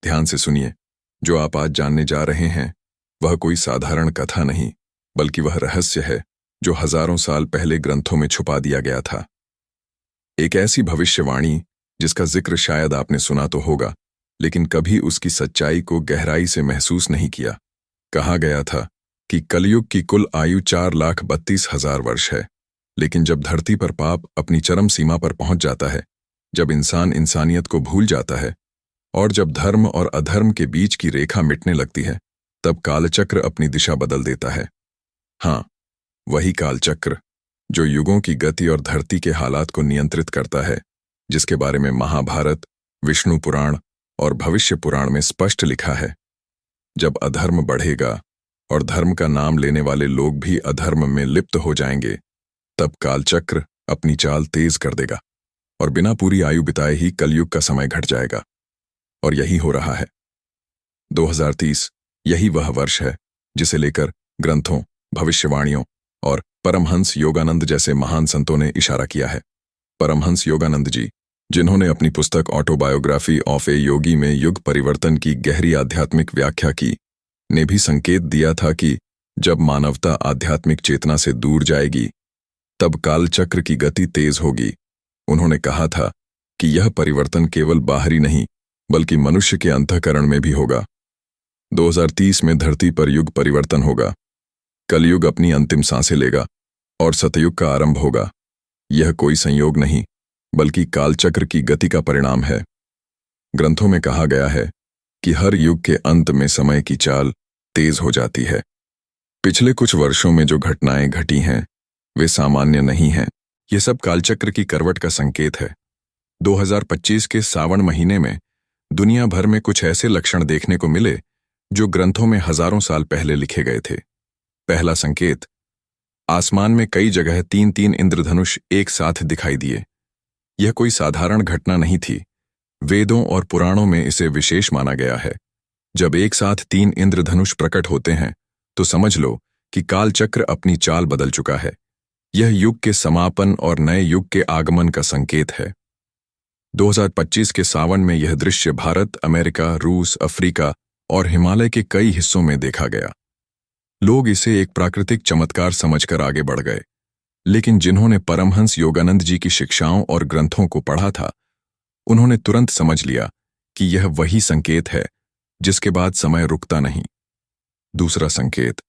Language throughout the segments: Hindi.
ध्यान से सुनिए। जो आप आज जानने जा रहे हैं वह कोई साधारण कथा नहीं, बल्कि वह रहस्य है जो हजारों साल पहले ग्रंथों में छुपा दिया गया था। एक ऐसी भविष्यवाणी जिसका जिक्र शायद आपने सुना तो होगा, लेकिन कभी उसकी सच्चाई को गहराई से महसूस नहीं किया। कहा गया था कि कलयुग की कुल आयु 4,32,000 वर्ष है, लेकिन जब धरती पर पाप अपनी चरम सीमा पर पहुंच जाता है, जब इंसान इंसानियत को भूल जाता है और जब धर्म और अधर्म के बीच की रेखा मिटने लगती है, तब कालचक्र अपनी दिशा बदल देता है। हाँ, वही कालचक्र जो युगों की गति और धरती के हालात को नियंत्रित करता है, जिसके बारे में महाभारत, विष्णु पुराण और भविष्य पुराण में स्पष्ट लिखा है। जब अधर्म बढ़ेगा और धर्म का नाम लेने वाले लोग भी अधर्म में लिप्त हो जाएंगे, तब कालचक्र अपनी चाल तेज कर देगा और बिना पूरी आयु बिताए ही कलयुग का समय घट जाएगा। और यही हो रहा है। 2030 यही वह वर्ष है जिसे लेकर ग्रंथों, भविष्यवाणियों और परमहंस योगानंद जैसे महान संतों ने इशारा किया है। परमहंस योगानंद जी, जिन्होंने अपनी पुस्तक ऑटोबायोग्राफी ऑफ ए योगी में युग परिवर्तन की गहरी आध्यात्मिक व्याख्या की, ने भी संकेत दिया था कि जब मानवता आध्यात्मिक चेतना से दूर जाएगी, तब कालचक्र की गति तेज होगी। उन्होंने कहा था कि यह परिवर्तन केवल बाहरी नहीं, बल्कि मनुष्य के अंतःकरण में भी होगा। 2030 में धरती पर युग परिवर्तन होगा, कलयुग अपनी अंतिम सांसें लेगा और सतयुग का आरंभ होगा। यह कोई संयोग नहीं, बल्कि कालचक्र की गति का परिणाम है। ग्रंथों में कहा गया है कि हर युग के अंत में समय की चाल तेज हो जाती है। पिछले कुछ वर्षों में जो घटनाएं घटी हैं, वे सामान्य नहीं हैं। ये सब कालचक्र की करवट का संकेत है। 2025 के सावन महीने में दुनिया भर में कुछ ऐसे लक्षण देखने को मिले जो ग्रंथों में हजारों साल पहले लिखे गए थे। पहला संकेत, आसमान में कई जगह 3-3 इंद्रधनुष एक साथ दिखाई दिए। यह कोई साधारण घटना नहीं थी। वेदों और पुराणों में इसे विशेष माना गया है। जब एक साथ 3 इंद्रधनुष प्रकट होते हैं, तो समझ लो कि कालचक्र अपनी चाल बदल चुका है। यह युग के समापन और नए युग के आगमन का संकेत है। 2025 के सावन में यह दृश्य भारत, अमेरिका, रूस, अफ्रीका और हिमालय के कई हिस्सों में देखा गया। लोग इसे एक प्राकृतिक चमत्कार समझकर आगे बढ़ गए, लेकिन जिन्होंने परमहंस योगानंद जी की शिक्षाओं और ग्रंथों को पढ़ा था, उन्होंने तुरंत समझ लिया कि यह वही संकेत है जिसके बाद समय रुकता नहीं। दूसरा संकेत,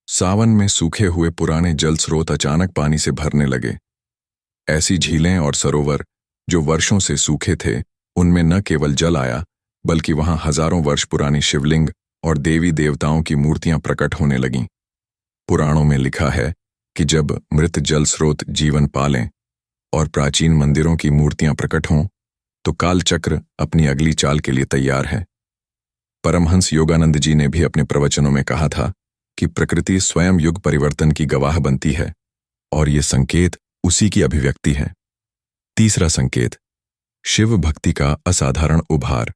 सावन में सूखे हुए पुराने जल स्रोत अचानक पानी से भरने लगे। ऐसी झीलें और सरोवर जो वर्षों से सूखे थे, उनमें न केवल जल आया, बल्कि वहां हजारों वर्ष पुरानी शिवलिंग और देवी देवताओं की मूर्तियां प्रकट होने लगीं। पुराणों में लिखा है कि जब मृत जल स्रोत जीवन पालें और प्राचीन मंदिरों की मूर्तियां प्रकट हों, तो कालचक्र अपनी अगली चाल के लिए तैयार है। परमहंस योगानंद जी ने भी अपने प्रवचनों में कहा था कि प्रकृति स्वयं युग परिवर्तन की गवाह बनती है और ये संकेत उसी की अभिव्यक्ति है। तीसरा संकेत, शिव भक्ति का असाधारण उभार।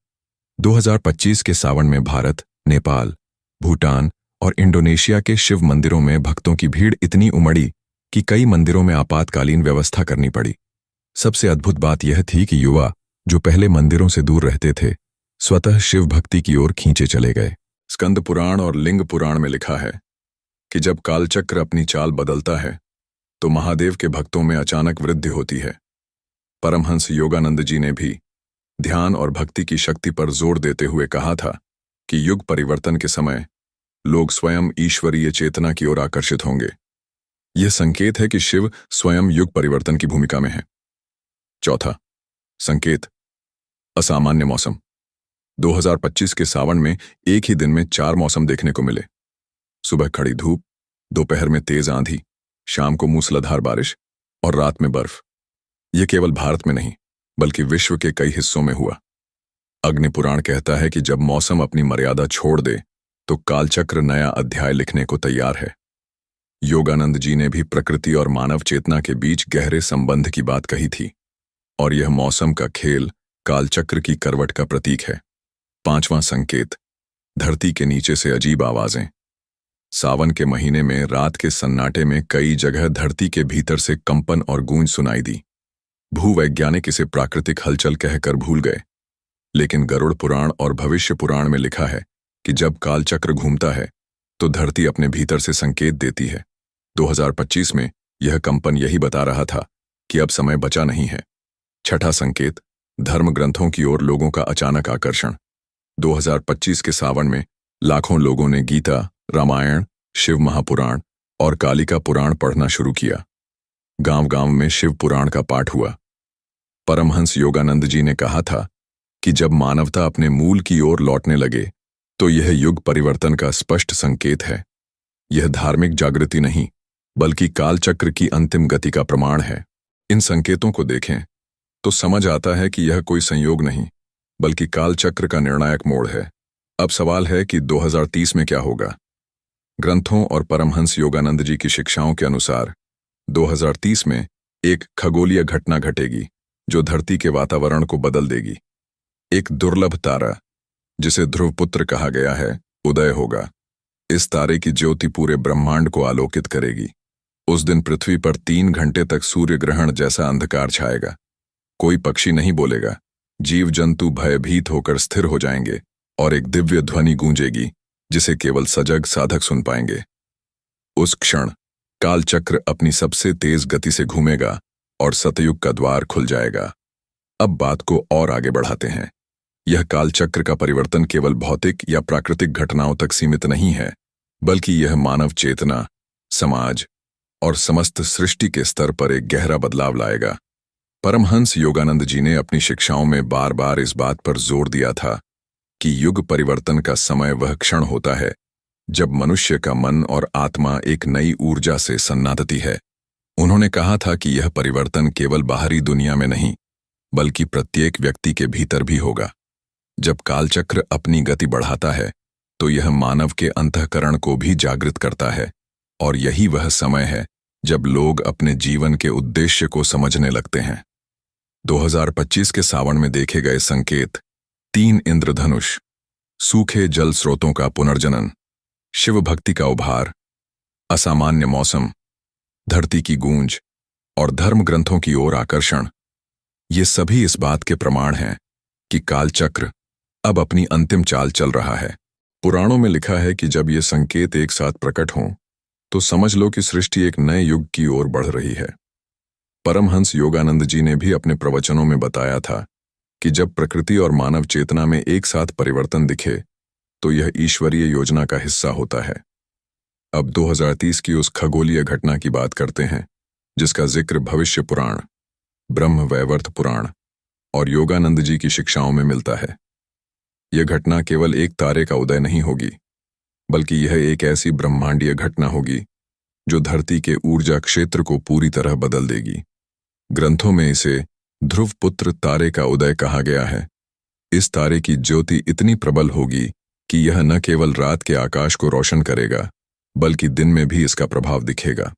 2025 के सावन में भारत, नेपाल, भूटान और इंडोनेशिया के शिव मंदिरों में भक्तों की भीड़ इतनी उमड़ी कि कई मंदिरों में आपातकालीन व्यवस्था करनी पड़ी। सबसे अद्भुत बात यह थी कि युवा जो पहले मंदिरों से दूर रहते थे, स्वतः शिव भक्ति की ओर खींचे चले गए। स्कंद पुराण और लिंग पुराण में लिखा है कि जब कालचक्र अपनी चाल बदलता है, तो महादेव के भक्तों में अचानक वृद्धि होती है। परमहंस योगानंद जी ने भी ध्यान और भक्ति की शक्ति पर जोर देते हुए कहा था कि युग परिवर्तन के समय लोग स्वयं ईश्वरीय चेतना की ओर आकर्षित होंगे। यह संकेत है कि शिव स्वयं युग परिवर्तन की भूमिका में है। चौथा संकेत, असामान्य मौसम। 2025 के सावन में एक ही दिन में 4 मौसम देखने को मिले। सुबह खड़ी धूप, दोपहर में तेज आंधी, शाम को मूसलाधार बारिश और रात में बर्फ। यह केवल भारत में नहीं, बल्कि विश्व के कई हिस्सों में हुआ। अग्नि पुराण कहता है कि जब मौसम अपनी मर्यादा छोड़ दे, तो कालचक्र नया अध्याय लिखने को तैयार है। योगानंद जी ने भी प्रकृति और मानव चेतना के बीच गहरे संबंध की बात कही थी, और यह मौसम का खेल कालचक्र की करवट का प्रतीक है। 5वां संकेत, धरती के नीचे से अजीब आवाजें। सावन के महीने में रात के सन्नाटे में कई जगह धरती के भीतर से कंपन और गूंज सुनाई दी। भूवैज्ञानिक इसे प्राकृतिक हलचल कहकर भूल गए, लेकिन गरुड़ पुराण और भविष्य पुराण में लिखा है कि जब कालचक्र घूमता है तो धरती अपने भीतर से संकेत देती है। 2025 में यह कंपन यही बता रहा था कि अब समय बचा नहीं है। छठा संकेत, धर्म ग्रंथों की ओर लोगों का अचानक आकर्षण। 2025 के सावन में लाखों लोगों ने गीता, रामायण, शिव महापुराण और कालिका पुराण पढ़ना शुरू किया। गांव-गांव में शिव पुराण का पाठ हुआ। परमहंस योगानंद जी ने कहा था कि जब मानवता अपने मूल की ओर लौटने लगे तो यह युग परिवर्तन का स्पष्ट संकेत है। यह धार्मिक जागृति नहीं, बल्कि कालचक्र की अंतिम गति का प्रमाण है। इन संकेतों को देखें तो समझ आता है कि यह कोई संयोग नहीं, बल्कि कालचक्र का निर्णायक मोड़ है। अब सवाल है कि 2030 में क्या होगा। ग्रंथों और परमहंस योगानंद जी की शिक्षाओं के अनुसार 2030 में एक खगोलीय घटना घटेगी जो धरती के वातावरण को बदल देगी। एक दुर्लभ तारा, जिसे ध्रुव पुत्र कहा गया है, उदय होगा। इस तारे की ज्योति पूरे ब्रह्मांड को आलोकित करेगी। उस दिन पृथ्वी पर 3 घंटे तक सूर्य ग्रहण जैसा अंधकार छाएगा। कोई पक्षी नहीं बोलेगा, जीव जंतु भयभीत होकर स्थिर हो जाएंगे और एक दिव्य ध्वनि गूंजेगी जिसे केवल सजग साधक सुन पाएंगे। उस क्षण कालचक्र अपनी सबसे तेज गति से घूमेगा और सतयुग का द्वार खुल जाएगा। अब बात को और आगे बढ़ाते हैं। यह कालचक्र का परिवर्तन केवल भौतिक या प्राकृतिक घटनाओं तक सीमित नहीं है, बल्कि यह मानव चेतना, समाज और समस्त सृष्टि के स्तर पर एक गहरा बदलाव लाएगा। परमहंस योगानंद जी ने अपनी शिक्षाओं में बार बार इस बात पर जोर दिया था कि युग परिवर्तन का समय वह क्षण होता है जब मनुष्य का मन और आत्मा एक नई ऊर्जा से सन्नाटती है। उन्होंने कहा था कि यह परिवर्तन केवल बाहरी दुनिया में नहीं, बल्कि प्रत्येक व्यक्ति के भीतर भी होगा। जब कालचक्र अपनी गति बढ़ाता है तो यह मानव के अंतःकरण को भी जागृत करता है, और यही वह समय है जब लोग अपने जीवन के उद्देश्य को समझने लगते हैं। 2025 के सावन में देखे गए संकेत: 3 इंद्रधनुष, सूखे जल स्रोतों का पुनर्जनन, शिव भक्ति का उभार, असामान्य मौसम, धरती की गूंज और धर्म ग्रंथों की ओर आकर्षण। ये सभी इस बात के प्रमाण हैं कि कालचक्र अब अपनी अंतिम चाल चल रहा है। पुराणों में लिखा है कि जब ये संकेत एक साथ प्रकट हों तो समझ लो कि सृष्टि एक नए युग की ओर बढ़ रही है। परमहंस योगानंद जी ने भी अपने प्रवचनों में बताया था कि जब प्रकृति और मानव चेतना में एक साथ परिवर्तन दिखे तो यह ईश्वरीय योजना का हिस्सा होता है। अब 2030 की उस खगोलीय घटना की बात करते हैं जिसका जिक्र भविष्य पुराण, ब्रह्म वैवर्त पुराण और योगानंद जी की शिक्षाओं में मिलता है। यह घटना केवल एक तारे का उदय नहीं होगी, बल्कि यह एक ऐसी ब्रह्मांडीय घटना होगी जो धरती के ऊर्जा क्षेत्र को पूरी तरह बदल देगी। ग्रंथों में इसे ध्रुव पुत्र तारे का उदय कहा गया है। इस तारे की ज्योति इतनी प्रबल होगी कि यह न केवल रात के आकाश को रोशन करेगा, बल्कि दिन में भी इसका प्रभाव दिखेगा।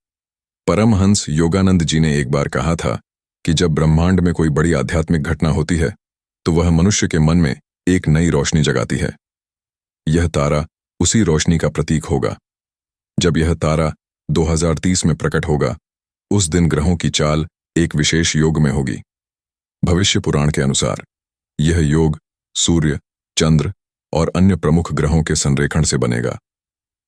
परमहंस योगानंद जी ने एक बार कहा था कि जब ब्रह्मांड में कोई बड़ी आध्यात्मिक घटना होती है तो वह मनुष्य के मन में एक नई रोशनी जगाती है। यह तारा उसी रोशनी का प्रतीक होगा। जब यह तारा 2030 में प्रकट होगा, उस दिन ग्रहों की चाल एक विशेष योग में होगी। भविष्य पुराण के अनुसार यह योग सूर्य, चंद्र और अन्य प्रमुख ग्रहों के संरेखण से बनेगा।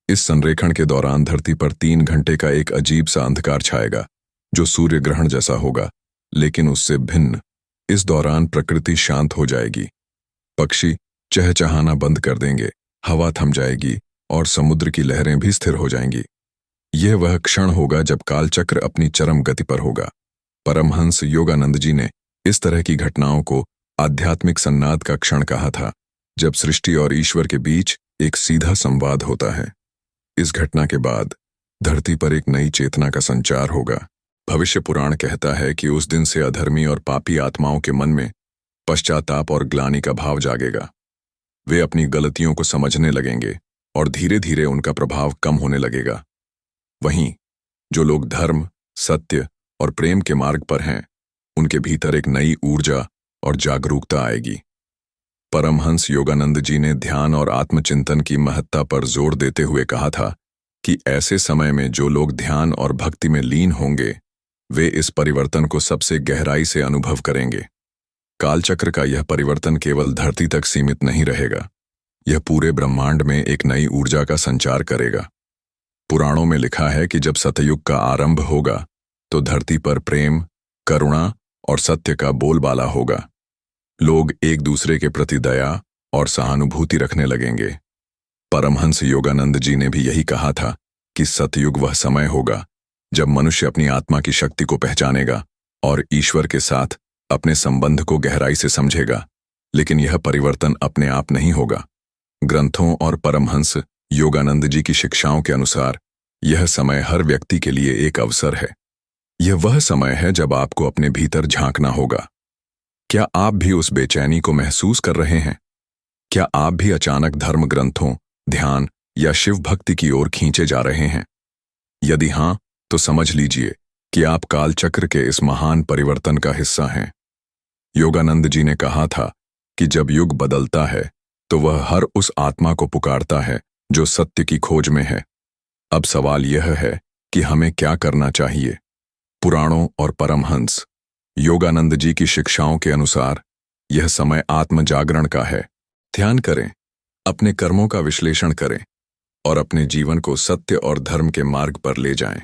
इस संरेखण के दौरान धरती पर 3 घंटे का एक अजीब सा अंधकार छाएगा जो सूर्य ग्रहण जैसा होगा, लेकिन उससे भिन्न। इस दौरान प्रकृति शांत हो जाएगी, पक्षी चहचहाना बंद कर देंगे, हवा थम जाएगी और समुद्र की लहरें भी स्थिर हो जाएंगी। यह वह क्षण होगा जब कालचक्र अपनी चरम गति पर होगा। परमहंस योगानंद जी ने इस तरह की घटनाओं को आध्यात्मिक सन्नाद का क्षण कहा था, जब सृष्टि और ईश्वर के बीच एक सीधा संवाद होता है। इस घटना के बाद धरती पर एक नई चेतना का संचार होगा। भविष्य पुराण कहता है कि उस दिन से अधर्मी और पापी आत्माओं के मन में पश्चाताप और ग्लानि का भाव जागेगा। वे अपनी गलतियों को समझने लगेंगे और धीरे धीरे उनका प्रभाव कम होने लगेगा। वहीं जो लोग धर्म, सत्य और प्रेम के मार्ग पर हैं, उनके भीतर एक नई ऊर्जा और जागरूकता आएगी। परमहंस योगानंद जी ने ध्यान और आत्मचिंतन की महत्ता पर जोर देते हुए कहा था कि ऐसे समय में जो लोग ध्यान और भक्ति में लीन होंगे, वे इस परिवर्तन को सबसे गहराई से अनुभव करेंगे। कालचक्र का यह परिवर्तन केवल धरती तक सीमित नहीं रहेगा, यह पूरे ब्रह्मांड में एक नई ऊर्जा का संचार करेगा। पुराणों में लिखा है कि जब सतयुग का आरंभ होगा तो धरती पर प्रेम, करुणा और सत्य का बोलबाला होगा। लोग एक दूसरे के प्रति दया और सहानुभूति रखने लगेंगे। परमहंस योगानंद जी ने भी यही कहा था कि सतयुग वह समय होगा जब मनुष्य अपनी आत्मा की शक्ति को पहचानेगा और ईश्वर के साथ अपने संबंध को गहराई से समझेगा। लेकिन यह परिवर्तन अपने आप नहीं होगा। ग्रंथों और परमहंस योगानंद जी की शिक्षाओं के अनुसार यह समय हर व्यक्ति के लिए एक अवसर है। यह वह समय है जब आपको अपने भीतर झांकना होगा। क्या आप भी उस बेचैनी को महसूस कर रहे हैं? क्या आप भी अचानक धर्म ग्रंथों, ध्यान या शिव भक्ति की ओर खींचे जा रहे हैं? यदि हां, तो समझ लीजिए कि आप कालचक्र के इस महान परिवर्तन का हिस्सा हैं। योगानंद जी ने कहा था कि जब युग बदलता है तो वह हर उस आत्मा को पुकारता है जो सत्य की खोज में है। अब सवाल यह है कि हमें क्या करना चाहिए। पुराणों और परमहंस योगानंद जी की शिक्षाओं के अनुसार यह समय आत्म जागरण का है। ध्यान करें, अपने कर्मों का विश्लेषण करें और अपने जीवन को सत्य और धर्म के मार्ग पर ले जाएं।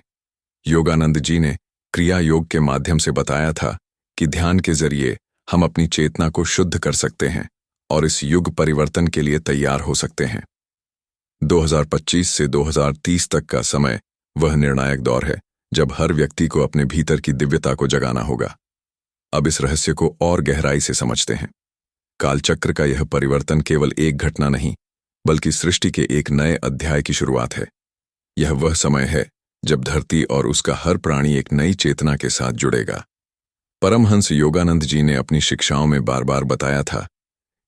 योगानंद जी ने क्रिया योग के माध्यम से बताया था कि ध्यान के जरिए हम अपनी चेतना को शुद्ध कर सकते हैं और इस युग परिवर्तन के लिए तैयार हो सकते हैं। 2025 से 2030 तक का समय वह निर्णायक दौर है जब हर व्यक्ति को अपने भीतर की दिव्यता को जगाना होगा। अब इस रहस्य को और गहराई से समझते हैं। कालचक्र का यह परिवर्तन केवल एक घटना नहीं, बल्कि सृष्टि के एक नए अध्याय की शुरुआत है। यह वह समय है जब धरती और उसका हर प्राणी एक नई चेतना के साथ जुड़ेगा। परमहंस योगानंद जी ने अपनी शिक्षाओं में बार बार बताया था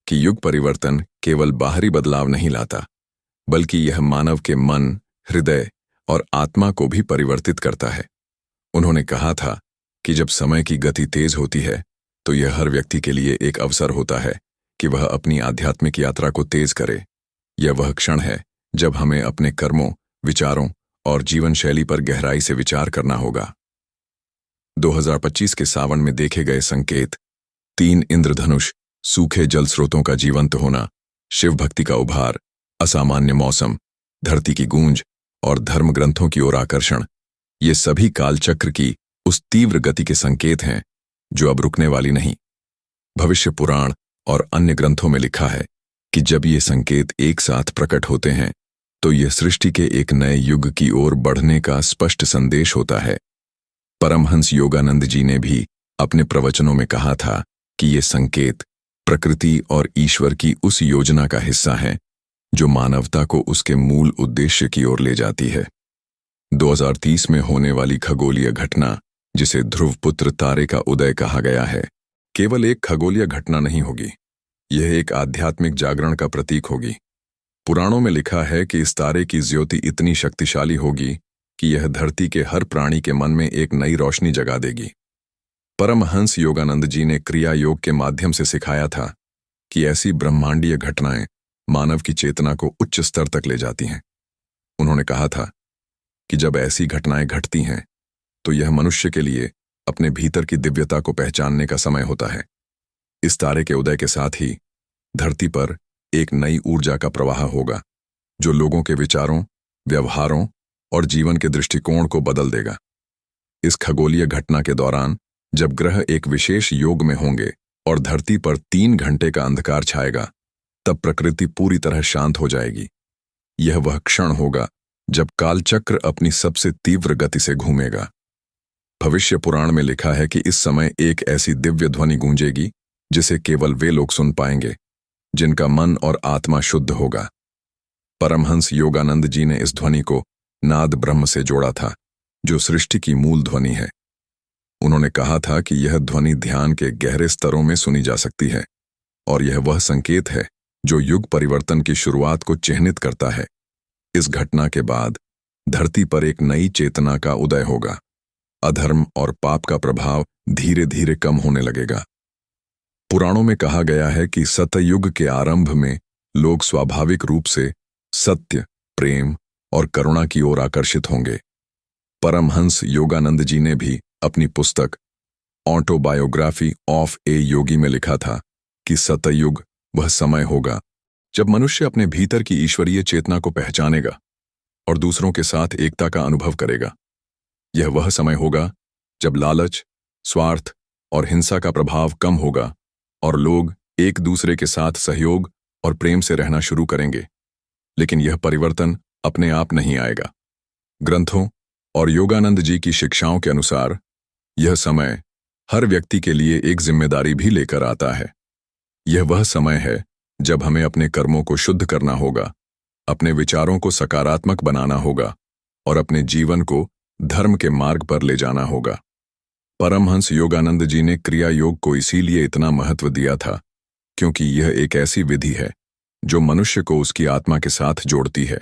कि युग परिवर्तन केवल बाहरी बदलाव नहीं लाता, बल्कि यह मानव के मन, हृदय और आत्मा को भी परिवर्तित करता है। उन्होंने कहा था कि जब समय की गति तेज होती है तो यह हर व्यक्ति के लिए एक अवसर होता है कि वह अपनी आध्यात्मिक यात्रा को तेज करे। यह वह क्षण है जब हमें अपने कर्मों, विचारों और जीवन शैली पर गहराई से विचार करना होगा। 2025 के सावन में देखे गए संकेत, 3 इंद्रधनुष, सूखे जल स्रोतों का जीवंत होना, शिव भक्ति का उभार, असामान्य मौसम, धरती की गूंज और धर्म ग्रंथों की ओर आकर्षण, ये सभी कालचक्र की उस तीव्र गति के संकेत हैं जो अब रुकने वाली नहीं। भविष्य पुराण और अन्य ग्रंथों में लिखा है कि जब ये संकेत एक साथ प्रकट होते हैं तो यह सृष्टि के एक नए युग की ओर बढ़ने का स्पष्ट संदेश होता है। परमहंस योगानंद जी ने भी अपने प्रवचनों में कहा था कि ये संकेत प्रकृति और ईश्वर की उस योजना का हिस्सा है जो मानवता को उसके मूल उद्देश्य की ओर ले जाती है। 2030 में होने वाली खगोलीय घटना, जिसे ध्रुवपुत्र तारे का उदय कहा गया है, केवल एक खगोलीय घटना नहीं होगी, यह एक आध्यात्मिक जागरण का प्रतीक होगी। पुराणों में लिखा है कि इस तारे की ज्योति इतनी शक्तिशाली होगी कि यह धरती के हर प्राणी के मन में एक नई रोशनी जगा देगी। परमहंस योगानंद जी ने क्रिया योग के माध्यम से सिखाया था कि ऐसी ब्रह्मांडीय घटनाएं मानव की चेतना को उच्च स्तर तक ले जाती हैं। उन्होंने कहा था कि जब ऐसी घटनाएं घटती हैं तो यह मनुष्य के लिए अपने भीतर की दिव्यता को पहचानने का समय होता है। इस तारे के उदय के साथ ही धरती पर एक नई ऊर्जा का प्रवाह होगा जो लोगों के विचारों, व्यवहारों और जीवन के दृष्टिकोण को बदल देगा। इस खगोलीय घटना के दौरान जब ग्रह एक विशेष योग में होंगे और धरती पर 3 घंटे का अंधकार छाएगा, तब प्रकृति पूरी तरह शांत हो जाएगी। यह वह क्षण होगा जब कालचक्र अपनी सबसे तीव्र गति से घूमेगा। भविष्य पुराण में लिखा है कि इस समय एक ऐसी दिव्य ध्वनि गूंजेगी जिसे केवल वे लोग सुन पाएंगे जिनका मन और आत्मा शुद्ध होगा। परमहंस योगानंद जी ने इस ध्वनि को नाद ब्रह्म से जोड़ा था, जो सृष्टि की मूल ध्वनि है। उन्होंने कहा था कि यह ध्वनि ध्यान के गहरे स्तरों में सुनी जा सकती है और यह वह संकेत है जो युग परिवर्तन की शुरुआत को चिह्नित करता है। इस घटना के बाद धरती पर एक नई चेतना का उदय होगा। अधर्म और पाप का प्रभाव धीरे धीरे कम होने लगेगा। पुराणों में कहा गया है कि सतयुग के आरंभ में लोग स्वाभाविक रूप से सत्य, प्रेम और करुणा की ओर आकर्षित होंगे। परमहंस योगानंद जी ने भी अपनी पुस्तक ऑटोबायोग्राफी ऑफ ए योगी में लिखा था कि सतयुग वह समय होगा जब मनुष्य अपने भीतर की ईश्वरीय चेतना को पहचानेगा और दूसरों के साथ एकता का अनुभव करेगा। यह वह समय होगा जब लालच, स्वार्थ और हिंसा का प्रभाव कम होगा और लोग एक दूसरे के साथ सहयोग और प्रेम से रहना शुरू करेंगे। लेकिन यह परिवर्तन अपने आप नहीं आएगा। ग्रंथों और योगानंद जी की शिक्षाओं के अनुसार यह समय हर व्यक्ति के लिए एक जिम्मेदारी भी लेकर आता है। यह वह समय है जब हमें अपने कर्मों को शुद्ध करना होगा, अपने विचारों को सकारात्मक बनाना होगा और अपने जीवन को धर्म के मार्ग पर ले जाना होगा। परमहंस योगानंद जी ने क्रिया योग को इसीलिए इतना महत्व दिया था क्योंकि यह एक ऐसी विधि है जो मनुष्य को उसकी आत्मा के साथ जोड़ती है।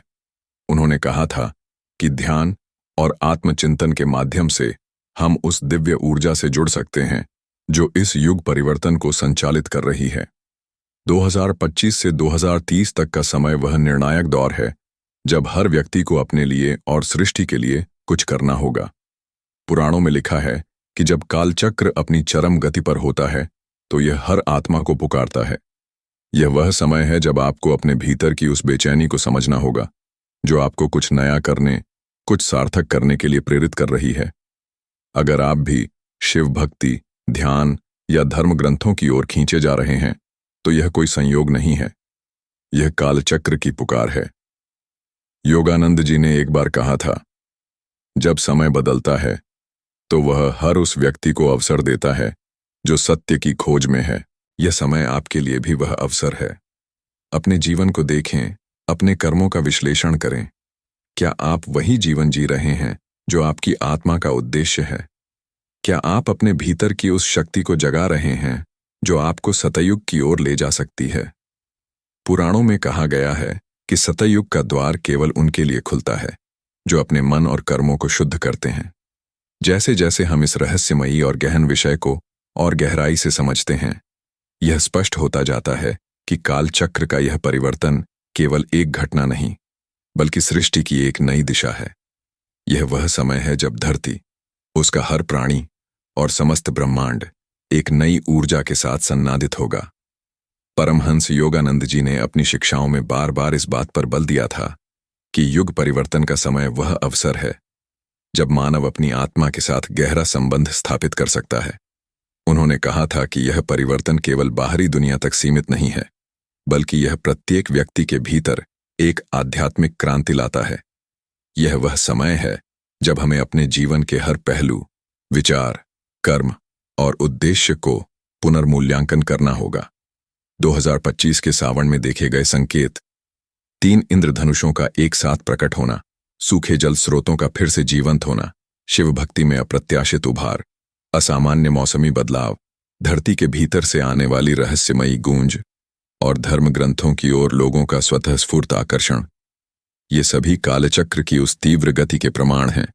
उन्होंने कहा था कि ध्यान और आत्मचिंतन के माध्यम से हम उस दिव्य ऊर्जा से जुड़ सकते हैं जो इस युग परिवर्तन को संचालित कर रही है। 2025 से 2030 तक का समय वह निर्णायक दौर है जब हर व्यक्ति को अपने लिए और सृष्टि के लिए कुछ करना होगा। पुराणों में लिखा है कि जब कालचक्र अपनी चरम गति पर होता है तो यह हर आत्मा को पुकारता है। यह वह समय है जब आपको अपने भीतर की उस बेचैनी को समझना होगा जो आपको कुछ नया करने, कुछ सार्थक करने के लिए प्रेरित कर रही है। अगर आप भी शिव भक्ति, ध्यान या धर्म ग्रंथों की ओर खींचे जा रहे हैं तो यह कोई संयोग नहीं है, यह कालचक्र की पुकार है। योगानंद जी ने एक बार कहा था, जब समय बदलता है तो वह हर उस व्यक्ति को अवसर देता है जो सत्य की खोज में है। यह समय आपके लिए भी वह अवसर है। अपने जीवन को देखें, अपने कर्मों का विश्लेषण करें। क्या आप वही जीवन जी रहे हैं जो आपकी आत्मा का उद्देश्य है? क्या आप अपने भीतर की उस शक्ति को जगा रहे हैं जो आपको सतयुग की ओर ले जा सकती है? पुराणों में कहा गया है कि सतयुग का द्वार केवल उनके लिए खुलता है जो अपने मन और कर्मों को शुद्ध करते हैं। जैसे जैसे हम इस रहस्यमयी और गहन विषय को और गहराई से समझते हैं, यह स्पष्ट होता जाता है कि कालचक्र का यह परिवर्तन केवल एक घटना नहीं, बल्कि सृष्टि की एक नई दिशा है। यह वह समय है जब धरती, उसका हर प्राणी और समस्त ब्रह्मांड एक नई ऊर्जा के साथ सन्नादित होगा। परमहंस योगानंद जी ने अपनी शिक्षाओं में बार बार इस बात पर बल दिया था कि युग परिवर्तन का समय वह अवसर है जब मानव अपनी आत्मा के साथ गहरा संबंध स्थापित कर सकता है। उन्होंने कहा था कि यह परिवर्तन केवल बाहरी दुनिया तक सीमित नहीं है, बल्कि यह प्रत्येक व्यक्ति के भीतर एक आध्यात्मिक क्रांति लाता है। यह वह समय है जब हमें अपने जीवन के हर पहलू, विचार, कर्म और उद्देश्य को पुनर्मूल्यांकन करना होगा। 2025 के सावन में देखे गए संकेत, 3 इंद्रधनुषों का एक साथ प्रकट होना, सूखे जल स्रोतों का फिर से जीवंत होना, शिव भक्ति में अप्रत्याशित उभार, असामान्य मौसमी बदलाव, धरती के भीतर से आने वाली रहस्यमयी गूंज और धर्म ग्रंथों की ओर लोगों का स्वतःस्फूर्त आकर्षण, ये सभी कालचक्र की उस तीव्र गति के प्रमाण हैं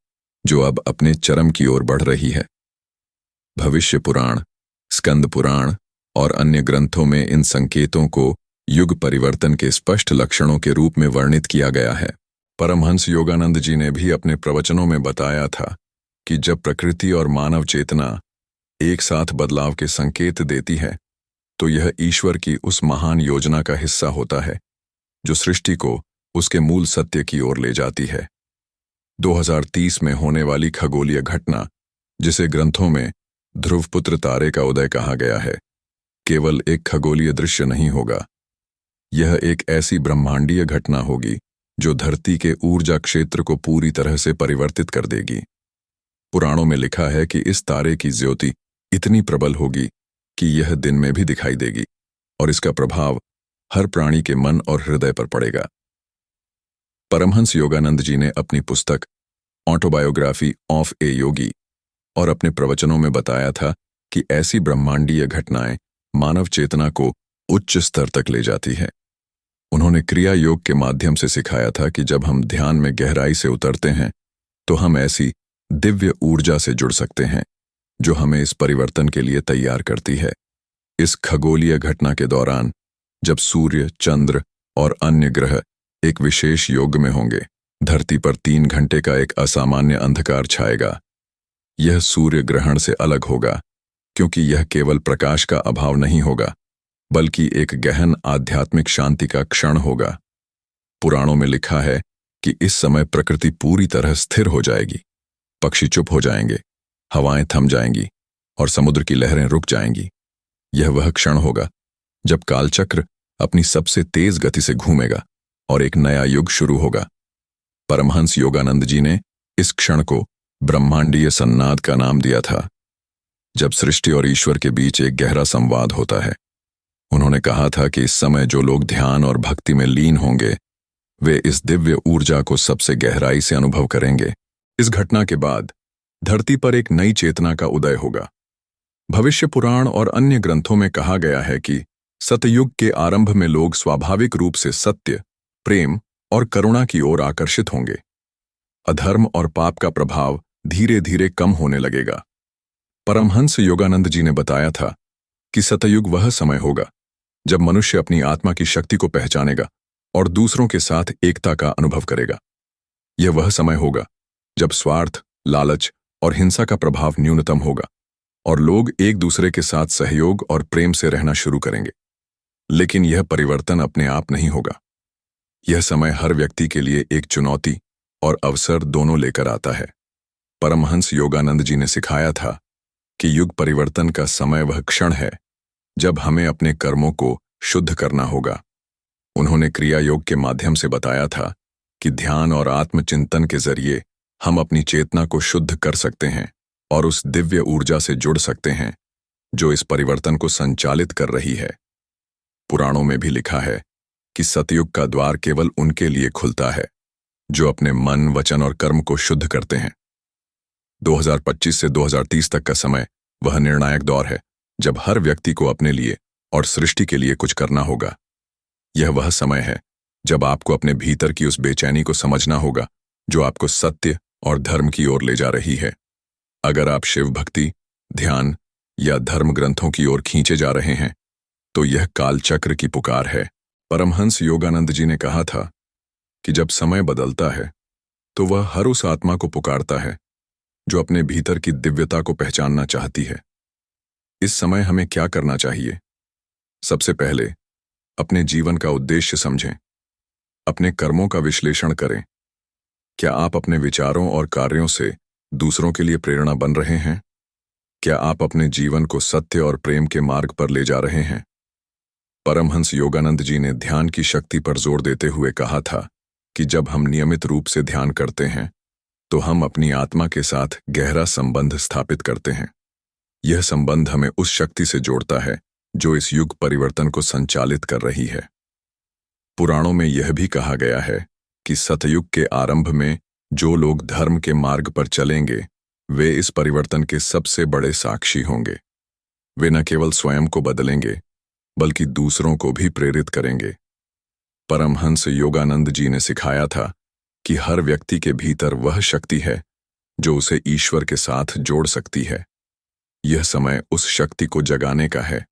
जो अब अपने चरम की ओर बढ़ रही है। भविष्य पुराण, स्कंद पुराण और अन्य ग्रंथों में इन संकेतों को युग परिवर्तन के स्पष्ट लक्षणों के रूप में वर्णित किया गया है। परमहंस योगानंद जी ने भी अपने प्रवचनों में बताया था कि जब प्रकृति और मानव चेतना एक साथ बदलाव के संकेत देती है तो यह ईश्वर की उस महान योजना का हिस्सा होता है जो सृष्टि को उसके मूल सत्य की ओर ले जाती है। 2030 में होने वाली खगोलीय घटना, जिसे ग्रंथों में ध्रुवपुत्र तारे का उदय कहा गया है, केवल एक खगोलीय दृश्य नहीं होगा। यह एक ऐसी ब्रह्मांडीय घटना होगी जो धरती के ऊर्जा क्षेत्र को पूरी तरह से परिवर्तित कर देगी। पुराणों में लिखा है कि इस तारे की ज्योति इतनी प्रबल होगी कि यह दिन में भी दिखाई देगी और इसका प्रभाव हर प्राणी के मन और हृदय पर पड़ेगा। परमहंस योगानंद जी ने अपनी पुस्तक ऑटोबायोग्राफी ऑफ ए योगी और अपने प्रवचनों में बताया था कि ऐसी ब्रह्मांडीय घटनाएं मानव चेतना को उच्च स्तर तक ले जाती है। उन्होंने क्रिया योग के माध्यम से सिखाया था कि जब हम ध्यान में गहराई से उतरते हैं तो हम ऐसी दिव्य ऊर्जा से जुड़ सकते हैं जो हमें इस परिवर्तन के लिए तैयार करती है। इस खगोलीय घटना के दौरान जब सूर्य, चंद्र और अन्य ग्रह एक विशेष योग में होंगे, धरती पर 3 घंटे का एक असामान्य अंधकार छाएगा। यह सूर्य ग्रहण से अलग होगा क्योंकि यह केवल प्रकाश का अभाव नहीं होगा, बल्कि एक गहन आध्यात्मिक शांति का क्षण होगा। पुराणों में लिखा है कि इस समय प्रकृति पूरी तरह स्थिर हो जाएगी, पक्षी चुप हो जाएंगे, हवाएं थम जाएंगी और समुद्र की लहरें रुक जाएंगी। यह वह क्षण होगा जब कालचक्र अपनी सबसे तेज गति से घूमेगा और एक नया युग शुरू होगा। परमहंस योगानंद जी ने इस क्षण को ब्रह्मांडीय सन्नाद का नाम दिया था, जब सृष्टि और ईश्वर के बीच एक गहरा संवाद होता है। उन्होंने कहा था कि इस समय जो लोग ध्यान और भक्ति में लीन होंगे, वे इस दिव्य ऊर्जा को सबसे गहराई से अनुभव करेंगे। इस घटना के बाद धरती पर एक नई चेतना का उदय होगा। भविष्य पुराण और अन्य ग्रंथों में कहा गया है कि सतयुग के आरंभ में लोग स्वाभाविक रूप से सत्य, प्रेम और करुणा की ओर आकर्षित होंगे। अधर्म और पाप का प्रभाव धीरे धीरे कम होने लगेगा। परमहंस योगानंद जी ने बताया था कि सतयुग वह समय होगा जब मनुष्य अपनी आत्मा की शक्ति को पहचानेगा और दूसरों के साथ एकता का अनुभव करेगा। यह वह समय होगा जब स्वार्थ, लालच और हिंसा का प्रभाव न्यूनतम होगा और लोग एक दूसरे के साथ सहयोग और प्रेम से रहना शुरू करेंगे। लेकिन यह परिवर्तन अपने आप नहीं होगा। यह समय हर व्यक्ति के लिए एक चुनौती और अवसर दोनों लेकर आता है। परमहंस योगानंद जी ने सिखाया था कि युग परिवर्तन का समय वह क्षण है जब हमें अपने कर्मों को शुद्ध करना होगा। उन्होंने क्रिया योग के माध्यम से बताया था कि ध्यान और आत्मचिंतन के जरिए हम अपनी चेतना को शुद्ध कर सकते हैं और उस दिव्य ऊर्जा से जुड़ सकते हैं जो इस परिवर्तन को संचालित कर रही है। पुराणों में भी लिखा है कि सतयुग का द्वार केवल उनके लिए खुलता है जो अपने मन, वचन और कर्म को शुद्ध करते हैं। 2025 से 2030 तक का समय वह निर्णायक दौर है जब हर व्यक्ति को अपने लिए और सृष्टि के लिए कुछ करना होगा। यह वह समय है जब आपको अपने भीतर की उस बेचैनी को समझना होगा जो आपको सत्य और धर्म की ओर ले जा रही है। अगर आप शिव भक्ति, ध्यान या धर्म ग्रंथों की ओर खींचे जा रहे हैं, तो यह कालचक्र की पुकार है। परमहंस योगानंद जी ने कहा था कि जब समय बदलता है तो वह हर उस आत्मा को पुकारता है जो अपने भीतर की दिव्यता को पहचानना चाहती है। इस समय हमें क्या करना चाहिए? सबसे पहले अपने जीवन का उद्देश्य समझें, अपने कर्मों का विश्लेषण करें। क्या आप अपने विचारों और कार्यों से दूसरों के लिए प्रेरणा बन रहे हैं? क्या आप अपने जीवन को सत्य और प्रेम के मार्ग पर ले जा रहे हैं? परमहंस योगानंद जी ने ध्यान की शक्ति पर जोर देते हुए कहा था कि जब हम नियमित रूप से ध्यान करते हैं तो हम अपनी आत्मा के साथ गहरा संबंध स्थापित करते हैं। यह संबंध हमें उस शक्ति से जोड़ता है जो इस युग परिवर्तन को संचालित कर रही है। पुराणों में यह भी कहा गया है कि सतयुग के आरंभ में जो लोग धर्म के मार्ग पर चलेंगे, वे इस परिवर्तन के सबसे बड़े साक्षी होंगे। वे न केवल स्वयं को बदलेंगे, बल्कि दूसरों को भी प्रेरित करेंगे। परमहंस योगानंद जी ने सिखाया था कि हर व्यक्ति के भीतर वह शक्ति है जो उसे ईश्वर के साथ जोड़ सकती है। यह समय उस शक्ति को जगाने का है